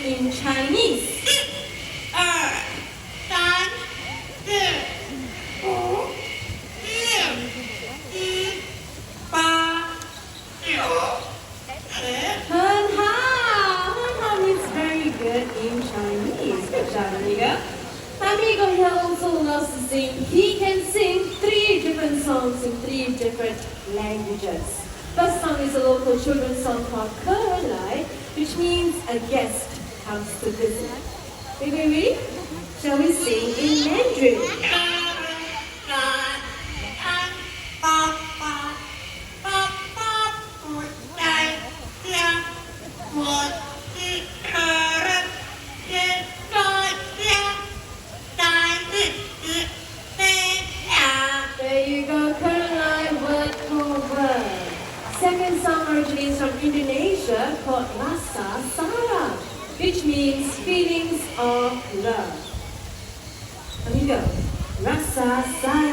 in Chinese? 二三四五六七八九十。Hen is very good in Chinese. Good job, amigo. Amigo here also loves to sing. He can sing 3 different songs in 3 different languages. First song is a local children's song called Keralai, which means a guest comes to visit. Are you ready? Shall we sing in Mandarin? ？There you go, Keralai, word for word. Second song originates from Indonesia called Rasa Sayang, which means feelings of love. Amigo, Rasa Sayang.